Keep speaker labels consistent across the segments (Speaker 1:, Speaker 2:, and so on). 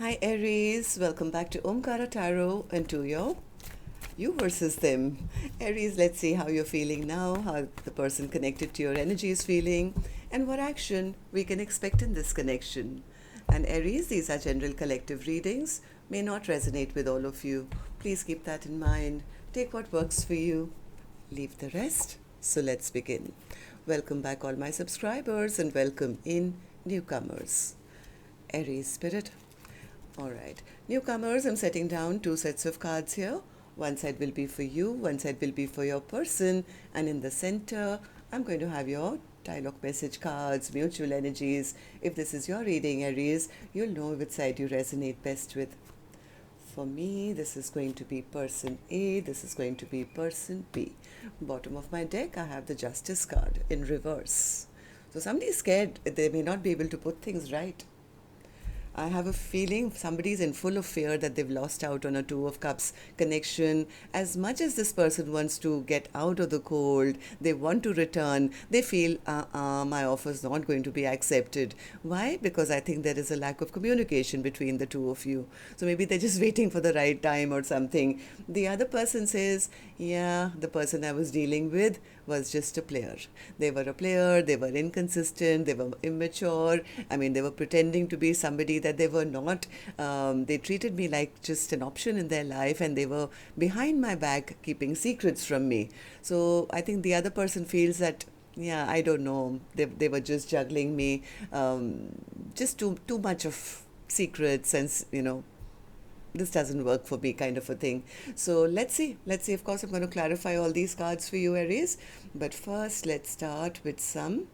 Speaker 1: Hi Aries, welcome back to Omkaratarot and to you versus them. Aries, let's see how you're feeling now, how the person connected to your energy is feeling, and what action we can expect in this connection. And Aries, these are general collective readings, may not resonate with all of you. Please keep that in mind. Take what works for you, leave the rest. So let's begin. Welcome back all my subscribers and welcome in newcomers. Aries Spirit. Alright, newcomers, I'm setting down two sets of cards here. One side will be for you, one side will be for your person, and in the center, I'm going to have your dialogue message cards, mutual energies. If this is your reading, Aries, you'll know which side you resonate best with. For me, this is going to be person A, this is going to be person B. Bottom of my deck, I have the Justice card in reverse. So somebody's scared they may not be able to put things right. I have a feeling somebody's in full of fear that they've lost out on a Two of Cups connection. As much as this person wants to get out of the cold, they want to return, they feel, my offer is not going to be accepted. Why? Because I think there is a lack of communication between the two of you. So maybe they're just waiting for the right time or something. The other person says, yeah, the person I was dealing with was just a player. They were a player, they were inconsistent, they were immature. I mean, they were pretending to be somebody that they were not. They treated me like just an option in their life, and they were behind my back keeping secrets from me. So I think the other person feels that, yeah, I don't know, they were just juggling me, just too much of secrets and, this doesn't work for me kind of a thing. So let's see. Of course, I'm going to clarify all these cards for you, Aries. But first, let's start with some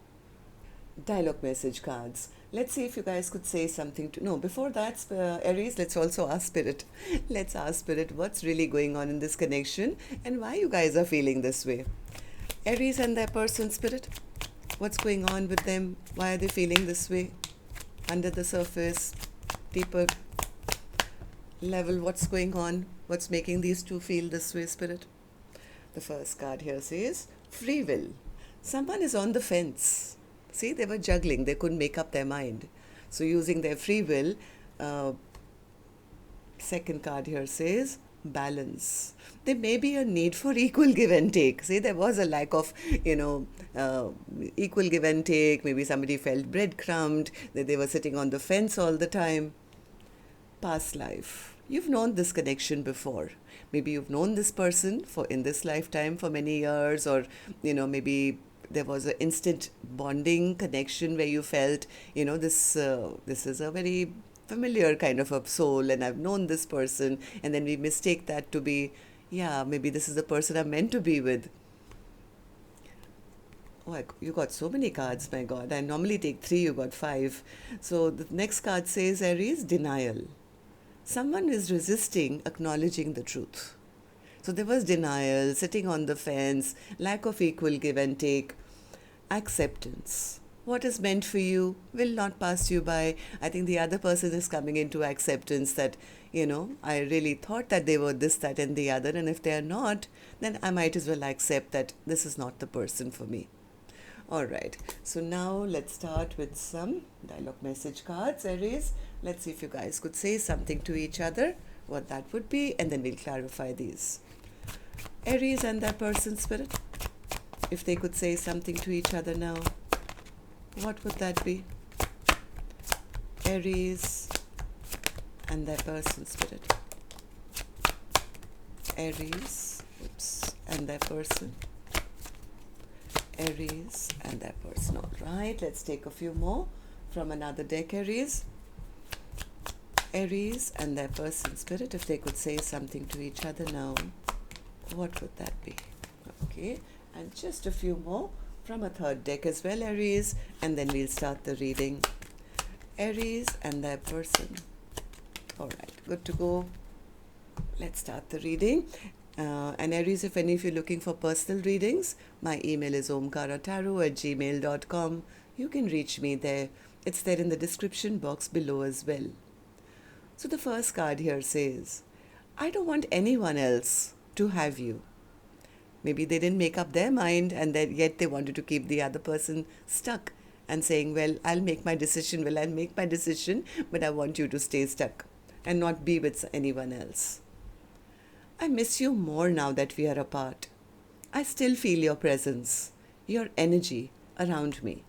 Speaker 1: dialogue message cards. Let's see if you guys could say something to... No, before that, Aries, let's also ask Spirit. Let's ask Spirit what's really going on in this connection and why you guys are feeling this way. Aries and their person, Spirit. What's going on with them? Why are they feeling this way? Under the surface, deeper level, what's going on? What's making these two feel this way, Spirit? The first card here says free will. Someone is on the fence. See, they were juggling. They couldn't make up their mind. So using their free will, second card here says balance. There may be a need for equal give and take. See, there was a lack of, equal give and take. Maybe somebody felt breadcrumbed, that they were sitting on the fence all the time. Past life. You've known this connection before. Maybe you've known this person in this lifetime for many years, or maybe there was an instant bonding connection where you felt, this is a very familiar kind of a soul, and I've known this person, and then we mistake that to be, yeah, maybe this is the person I'm meant to be with. Oh, you got so many cards, my God. I normally take 3, you got 5. So the next card says, Aries, denial. Someone is resisting acknowledging the truth. So there was denial, sitting on the fence, lack of equal give and take, acceptance. What is meant for you will not pass you by. I think the other person is coming into acceptance that, I really thought that they were this, that, and the other. And if they are not, then I might as well accept that this is not the person for me. All right, so now let's start with some dialogue message cards, Aries. Let's see if you guys could say something to each other, what that would be, and then we'll clarify these. Aries and their person, Spirit, if they could say something to each other now, what would that be? Aries and their person, Spirit. Aries, and their person. Aries and their person. All right, let's take a few more from another deck, Aries. Aries and their person, Spirit, if they could say something to each other now, what would that be? Okay, and just a few more from a third deck as well, Aries, and then we'll start the reading. Aries and their person. All right, good to go. Let's start the reading. And Aries, if any of you are looking for personal readings, my email is omkaratarot@gmail.com. You can reach me there. It's there in the description box below as well. So the first card here says, I don't want anyone else to have you. Maybe they didn't make up their mind, and yet they wanted to keep the other person stuck and saying, well, I'll make my decision, but I want you to stay stuck. and not be with anyone else. I miss you more now that we are apart. I still feel your presence, your energy around me.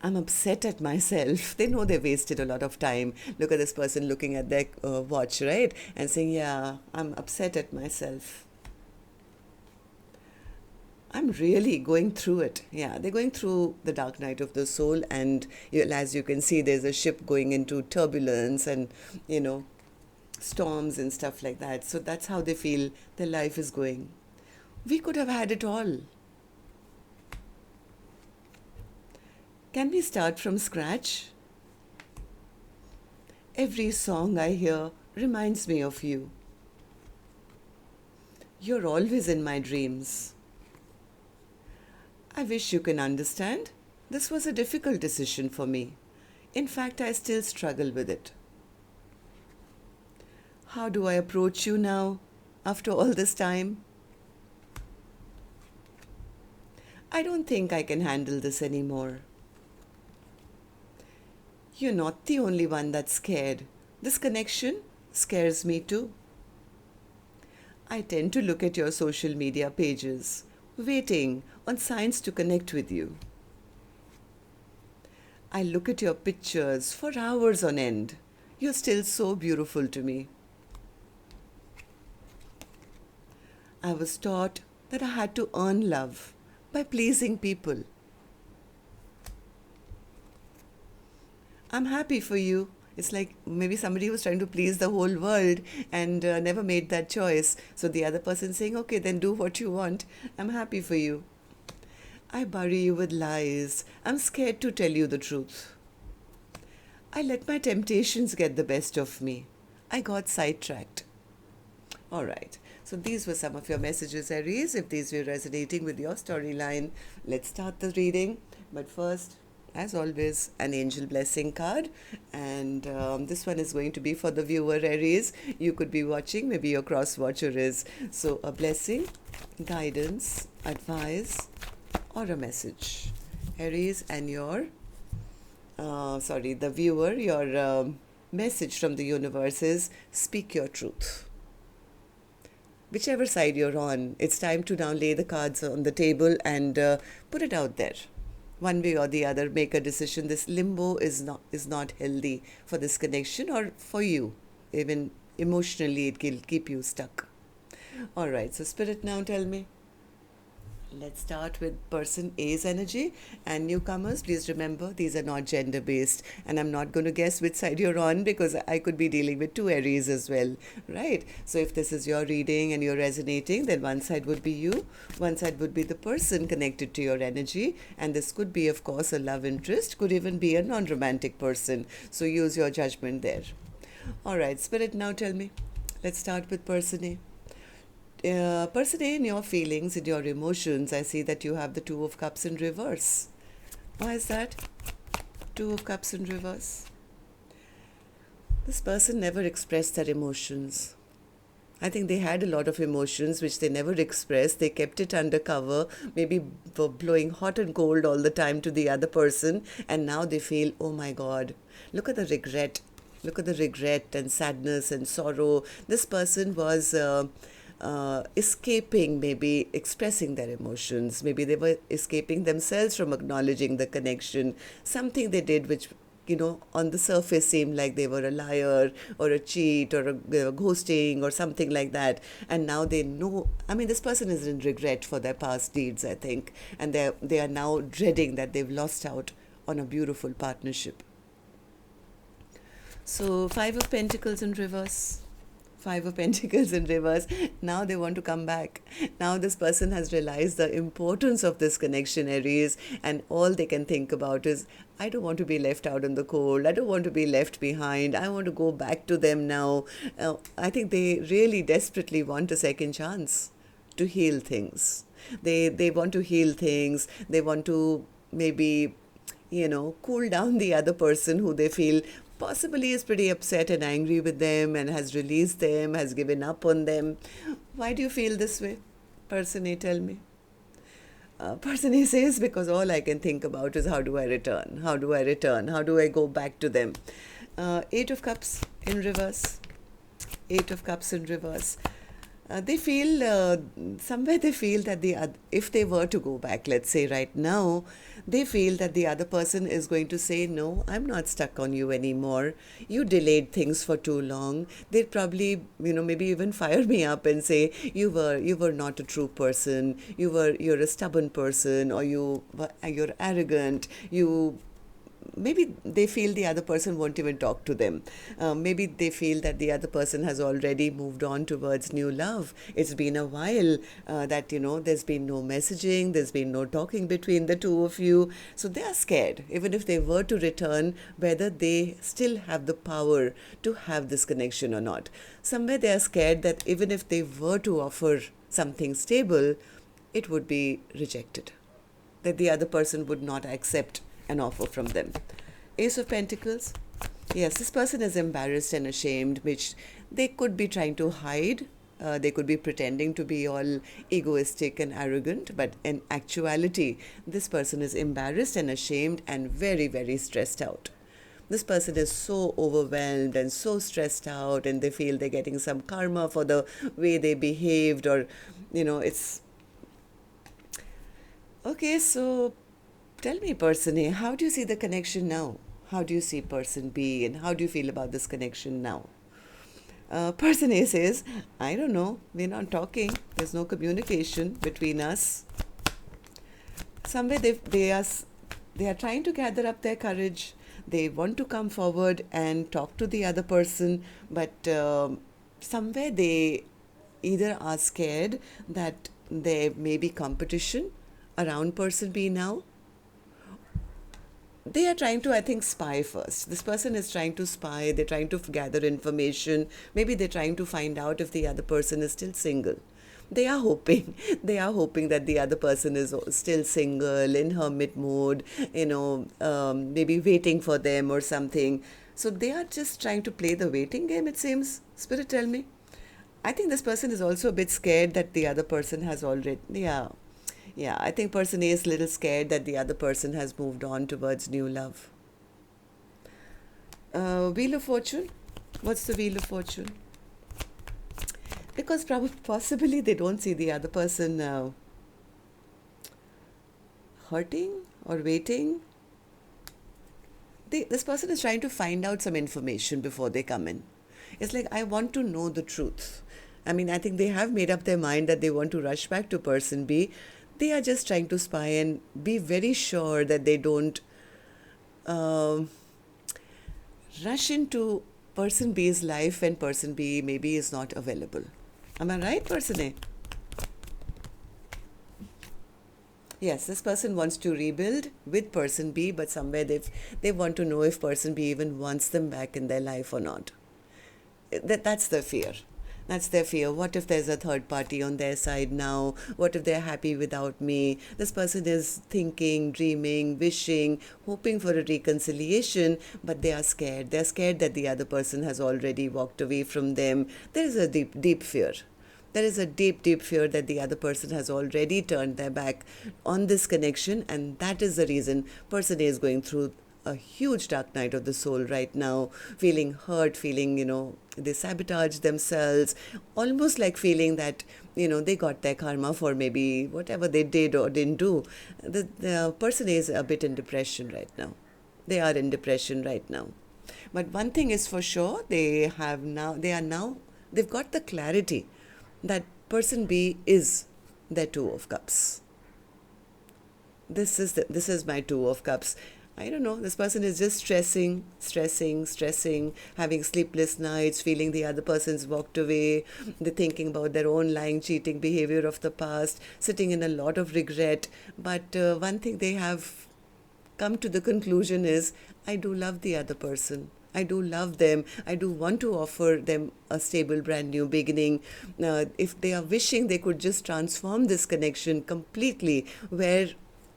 Speaker 1: I'm upset at myself. They know they wasted a lot of time. Look at this person looking at their watch, right? And saying, yeah, I'm upset at myself. I'm really going through it. Yeah, they're going through the dark night of the soul. And as you can see, there's a ship going into turbulence and, storms and stuff like that. So that's how they feel their life is going. We could have had it all. Can we start from scratch? Every song I hear reminds me of you. You're always in my dreams. I wish you can understand. This was a difficult decision for me. In fact, I still struggle with it. How do I approach you now, after all this time? I don't think I can handle this anymore. You're not the only one that's scared. This connection scares me too. I tend to look at your social media pages, waiting on signs to connect with you. I look at your pictures for hours on end. You're still so beautiful to me. I was taught that I had to earn love by pleasing people. I'm happy for you. It's like maybe somebody was trying to please the whole world and never made that choice. So the other person saying, okay, then do what you want. I'm happy for you. I bury you with lies. I'm scared to tell you the truth. I let my temptations get the best of me. I got sidetracked. All right. So these were some of your messages, Aries. If these were resonating with your storyline, let's start the reading. But first, as always, an angel blessing card. And this one is going to be for the viewer, Aries. You could be watching, maybe your cross watcher is. So a blessing, guidance, advice, or a message. Aries and the viewer, your message from the universe is speak your truth. Whichever side you're on, it's time to now lay the cards on the table and put it out there. One way or the other, make a decision. This limbo is not healthy for this connection or for you. Even emotionally, it will keep you stuck. All right, so Spirit, now tell me. Let's start with person A's energy. And newcomers, please remember, these are not gender-based. And I'm not going to guess which side you're on because I could be dealing with two Aries as well, right? So if this is your reading and you're resonating, then one side would be you. One side would be the person connected to your energy. And this could be, of course, a love interest, could even be a non-romantic person. So use your judgment there. All right, Spirit, now tell me. Let's start with person A. Person A, in your feelings, in your emotions, I see that you have the Two of Cups in reverse. Why is that? Two of Cups in reverse. This person never expressed their emotions. I think they had a lot of emotions which they never expressed. They kept it undercover, maybe blowing hot and cold all the time to the other person. And now they feel, oh my God, look at the regret. Look at the regret and sadness and sorrow. This person was escaping, maybe expressing their emotions. Maybe they were escaping themselves from acknowledging the connection. Something they did which, on the surface seemed like they were a liar or a cheat or a ghosting or something like that. And now they know, this person is in regret for their past deeds, I think. And they are now dreading that they've lost out on a beautiful partnership. So, Five of Pentacles in reverse. Five of Pentacles in reverse. Now they want to come back. Now this person has realized the importance of this connection, Aries, and all they can think about is, I don't want to be left out in the cold. I don't want to be left behind. I want to go back to them now. I think they really desperately want a second chance to heal things. They want to heal things. They want to maybe, cool down the other person who they feel possibly is pretty upset and angry with them and has released them, has given up on them. Why do you feel this way? Person A, tell me. Person A says, because all I can think about is how do I return? How do I return? How do I go back to them? Eight of Cups in reverse. Eight of Cups in reverse. They feel, somewhere they feel that if they were to go back, let's say right now, they feel that the other person is going to say, no, I'm not stuck on you anymore. You delayed things for too long. They'd probably, maybe even fire me up and say, you were not a true person. You're a stubborn person, or you're arrogant. Maybe they feel the other person won't even talk to them. Maybe they feel that the other person has already moved on towards new love. It's been a while that, there's been no messaging, there's been no talking between the two of you. So they are scared, even if they were to return, whether they still have the power to have this connection or not. Somewhere they are scared that even if they were to offer something stable, it would be rejected, that the other person would not accept an offer from them. Ace of Pentacles. Yes, this person is embarrassed and ashamed, which they could be trying to hide. They could be pretending to be all egoistic and arrogant, but in actuality, this person is embarrassed and ashamed and very, very stressed out. This person is so overwhelmed and so stressed out, and they feel they're getting some karma for the way they behaved, or, it's... Okay, so tell me, person A, how do you see the connection now? How do you see person B, and how do you feel about this connection now? Person A says, I don't know, we're not talking, there's no communication between us. Somewhere they are trying to gather up their courage. They want to come forward and talk to the other person, but somewhere they either are scared that there may be competition around person B now. They are trying to, I think, spy first. This person is trying to spy. They're trying to gather information. Maybe they're trying to find out if the other person is still single. They are hoping that the other person is still single, in hermit mode, maybe waiting for them or something. So they are just trying to play the waiting game, it seems. Spirit, tell me. I think this person is also a bit scared that the other person has already... Yeah, I think person A is a little scared that the other person has moved on towards new love. Wheel of Fortune. What's the Wheel of Fortune? Because possibly they don't see the other person hurting or waiting. This person is trying to find out some information before they come in. It's like, I want to know the truth. I mean, I think they have made up their mind that they want to rush back to person B. They are just trying to spy and be very sure that they don't rush into person B's life when person B maybe is not available. Am I right, person A? Yes, this person wants to rebuild with person B, but somewhere they want to know if person B even wants them back in their life or not. That's their fear. That's their fear. What if there's a third party on their side now? What if they're happy without me? This person is thinking, dreaming, wishing, hoping for a reconciliation, but they are scared. They're scared that the other person has already walked away from them. There is a deep, deep fear. There is a deep, deep fear that the other person has already turned their back on this connection, and that is the reason person A is going through a huge dark night of the soul right now, feeling hurt, feeling, they sabotage themselves, almost like feeling that, they got their karma for maybe whatever they did or didn't do. The person is a bit in depression right now. They are in depression right now. But one thing is for sure, they've got the clarity that person B is their Two of Cups. This is my Two of Cups. I don't know, this person is just stressing, having sleepless nights, feeling the other person's walked away. They're thinking about their own lying, cheating behavior of the past, sitting in a lot of regret. But one thing they have come to the conclusion is, I do love the other person. I do love them. I do want to offer them a stable, brand new beginning. If they are wishing they could just transform this connection completely, where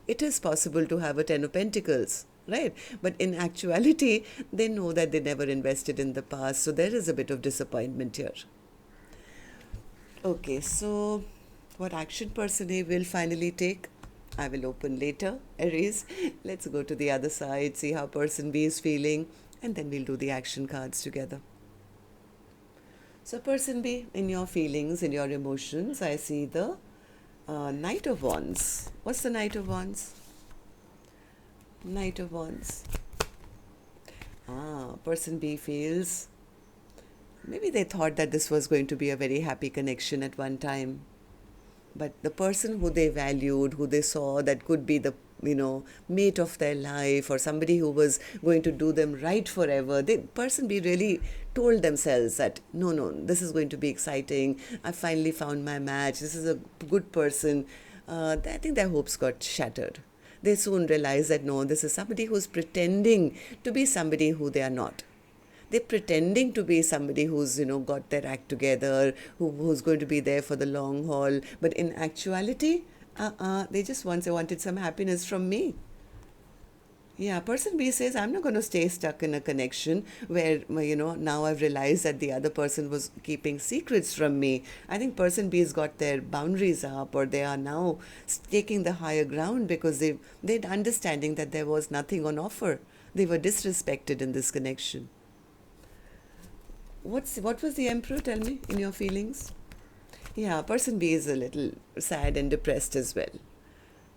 Speaker 1: it is possible to have a Ten of Pentacles, right? But in actuality, they know that they never invested in the past. So there is a bit of disappointment here. Okay, so what action person A will finally take? I will open later, Aries. Let's go to the other side, see how person B is feeling. and then we'll do the action cards together. So person B, in your feelings, in your emotions, I see the Knight of Wands. What's the Knight of Wands? Knight of Wands. Person B feels, maybe they thought that this was going to be a very happy connection at one time. But the person who they valued, who they saw that could be the mate of their life, or somebody who was going to do them right forever, the person B really told themselves that no, this is going to be exciting. I finally found my match. This is a good person. I think their hopes got shattered. They soon realized that no, this is somebody who's pretending to be somebody who they are not. They're pretending to be somebody who's, got their act together, who's going to be there for the long haul. But in actuality, they just wanted some happiness from me. Yeah, person B says, I'm not going to stay stuck in a connection where, now I've realized that the other person was keeping secrets from me. I think person B has got their boundaries up, or they are now taking the higher ground because they're understanding that there was nothing on offer. They were disrespected in this connection. What was the Emperor? Tell me, in your feelings. Yeah, person B is a little sad and depressed as well.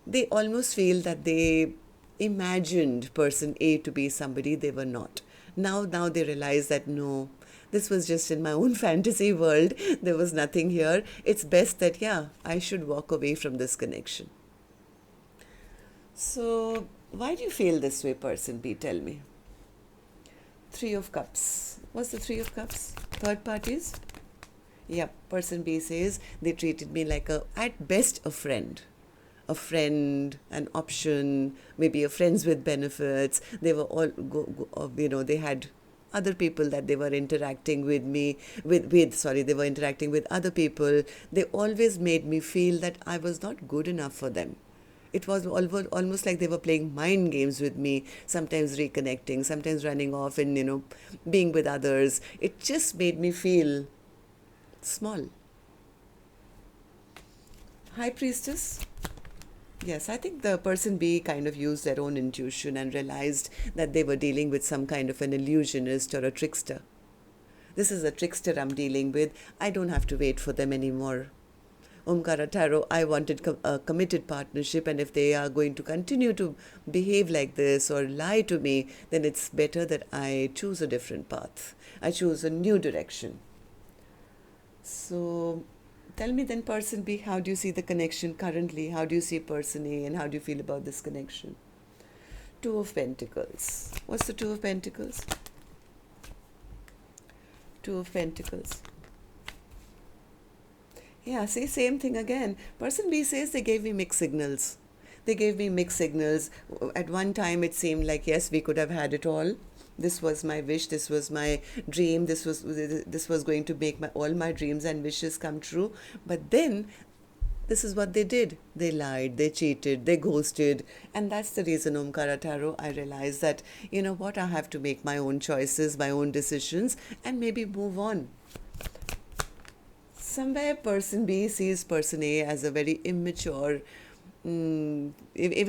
Speaker 1: They almost feel that they imagined person A to be somebody they were not. Now they realize that no, this was just in my own fantasy world. There was nothing here. It's best that, I should walk away from this connection. So, why do you feel this way, person B? Tell me. Three of Cups. What's the Three of Cups? Third parties? Yeah, person B says they treated me like at best, a friend. A friend, an option, maybe a friends with benefits. They were all, they had other people that they were interacting with me, they were interacting with other people. They always made me feel that I was not good enough for them. It was almost like they were playing mind games with me, sometimes reconnecting, sometimes running off and, being with others. It just made me feel small. High Priestess. Yes, I think the person B kind of used their own intuition and realized that they were dealing with some kind of an illusionist or a trickster. This is a trickster I'm dealing with. I don't have to wait for them anymore. Omkaratarot, I wanted a committed partnership, and if they are going to continue to behave like this or lie to me, then it's better that I choose a different path. I choose a new direction. So, tell me then, person B, how do you see the connection currently? How do you see person A, and how do you feel about this connection? Two of Pentacles. What's the Two of Pentacles? Two of Pentacles. Yeah, see, same thing again. Person B says they gave me mixed signals. They gave me mixed signals. At one time, it seemed like, yes, we could have had it all. This was my wish. This was my dream. This was going to make all my dreams and wishes come true. But then, this is what they did. They lied, they cheated, they ghosted. And that's the reason, Omkaratarot, I realized that, I have to make my own choices, my own decisions, and maybe move on. Somewhere person B sees person A as a very immature, even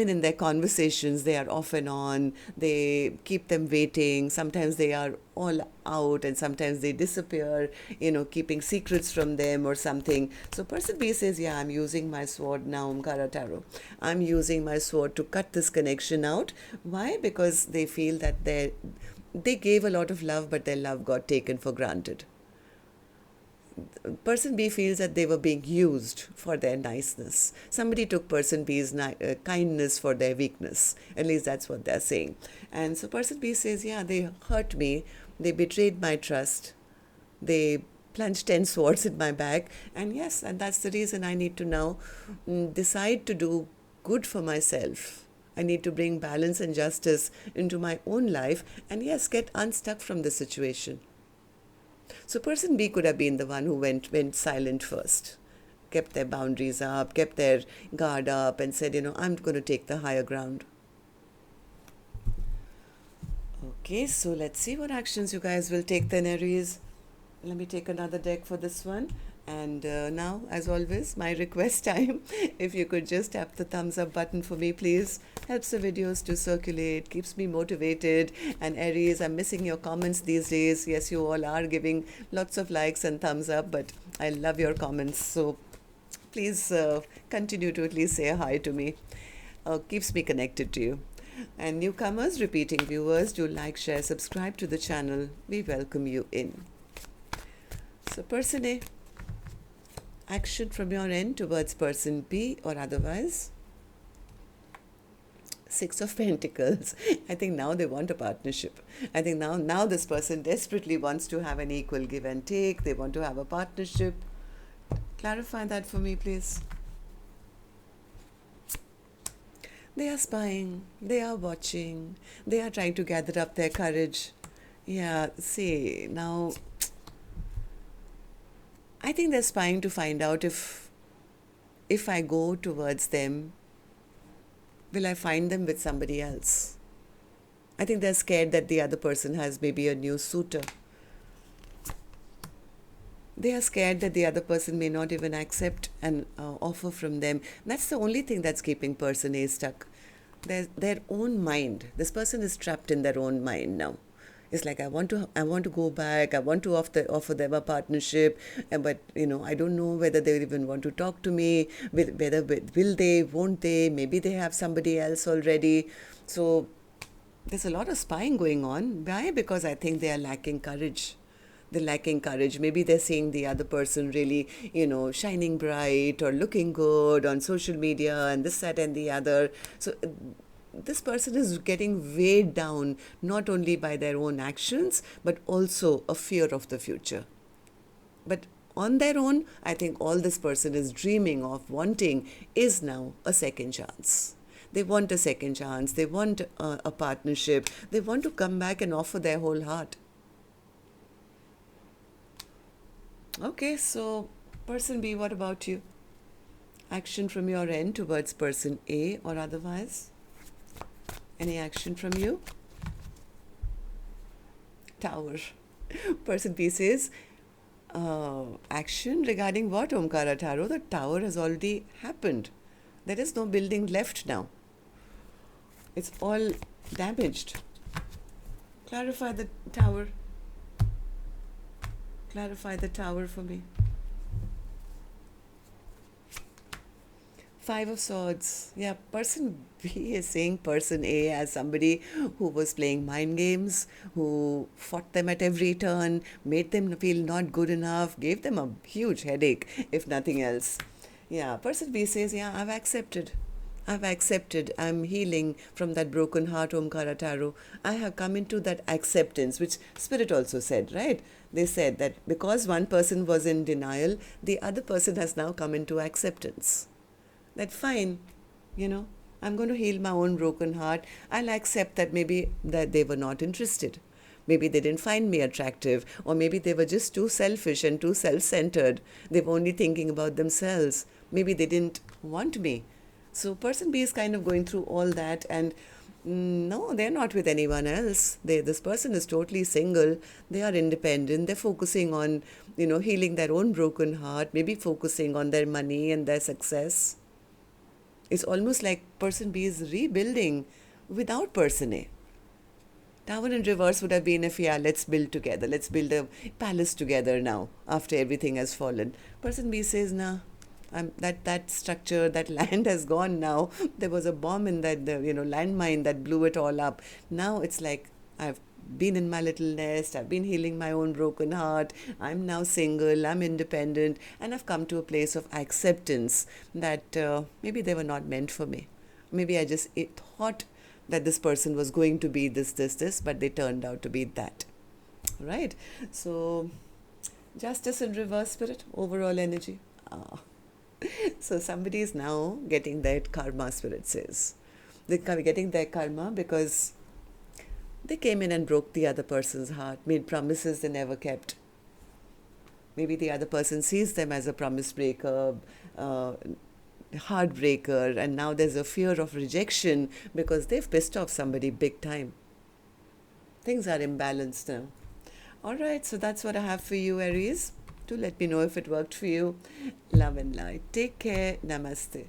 Speaker 1: in their conversations, they are off and on, they keep them waiting, sometimes they are all out and sometimes they disappear, keeping secrets from them or something. So person B says, I'm using my sword now, Omkaratarot. I'm using my sword to cut this connection out. Why? Because they feel that they gave a lot of love, but their love got taken for granted. Person B feels that they were being used for their niceness. Somebody took person B's kindness for their weakness. At least that's what they're saying. And so person B says, they hurt me. They betrayed my trust. They plunged 10 swords in my back. And yes, and that's the reason I need to now decide to do good for myself. I need to bring balance and justice into my own life and yes, get unstuck from the situation. So person B could have been the one who went silent first, kept their boundaries up, kept their guard up and said, I'm going to take the higher ground. Okay, so let's see what actions you guys will take then, Aries. Let me take another deck for this one. And now, as always, my request time, if you could just tap the thumbs up button for me, please. Helps the videos to circulate, keeps me motivated. And Aries, I'm missing your comments these days. Yes, you all are giving lots of likes and thumbs up, but I love your comments. So please continue to at least say a hi to me. Keeps me connected to you. And newcomers, repeating viewers, do like, share, subscribe to the channel. We welcome you in. So person A, action from your end towards person B or otherwise. Six of Pentacles. I think now they want a partnership. I think now this person desperately wants to have an equal give and take. They want to have a partnership. Clarify that for me, please. They are spying. They are watching. They are trying to gather up their courage. Yeah, see, now I think they're spying to find out if I go towards them, will I find them with somebody else? I think they're scared that the other person has maybe a new suitor. They are scared that the other person may not even accept an offer from them. That's the only thing that's keeping person A stuck. Their own mind. This person is trapped in their own mind now. It's like I want to go back. I want to offer them a partnership, but I don't know whether they even want to talk to me. Whether will they, won't they? Maybe they have somebody else already. So there's a lot of spying going on. Why? Because I think they are lacking courage. They're lacking courage. Maybe they're seeing the other person really, shining bright or looking good on social media and this, that, and the other. So this person is getting weighed down not only by their own actions, but also a fear of the future. But on their own, I think all this person is dreaming of, wanting, is now a second chance. They want a second chance. They want a partnership. They want to come back and offer their whole heart. Okay, so person B, what about you? Action from your end towards person A or otherwise? Any action from you? Tower. Person B says, action regarding what, Omkaratarot? The tower has already happened. There is no building left now. It's all damaged. Clarify the tower. Clarify the tower for me. Five of Swords. Yeah, person B is saying person A as somebody who was playing mind games, who fought them at every turn, made them feel not good enough, gave them a huge headache, if nothing else. Yeah, person B says, yeah, I've accepted. I'm healing from that broken heart, Omkaratarot. I have come into that acceptance, which Spirit also said, right? They said that because one person was in denial, the other person has now come into acceptance. That fine, I'm going to heal my own broken heart. I'll accept that maybe that they were not interested. Maybe they didn't find me attractive, or maybe they were just too selfish and too self-centered. They were only thinking about themselves. Maybe they didn't want me. So person B is kind of going through all that, and no, they're not with anyone else. This person is totally single. They are independent. They're focusing on, healing their own broken heart, maybe focusing on their money and their success. It's almost like person B is rebuilding without person A. Tower in reverse would have been if, yeah, let's build together. Let's build a palace together now after everything has fallen. Person B says, nah, that structure, that land has gone now. There was a bomb in that, landmine that blew it all up. Now it's like I've been in my little nest. I've been healing my own broken heart. I'm now single. I'm independent. And I've come to a place of acceptance that maybe they were not meant for me. Maybe I just thought that this person was going to be this, but they turned out to be that. Right? So, justice in reverse, Spirit, overall energy. So somebody is now getting that karma, Spirit says. They're getting their karma because they came in and broke the other person's heart, made promises they never kept. Maybe the other person sees them as a promise breaker, heartbreaker, and now there's a fear of rejection because they've pissed off somebody big time. Things are imbalanced now. All right, so that's what I have for you, Aries. Do let me know if it worked for you. Love and light. Take care. Namaste.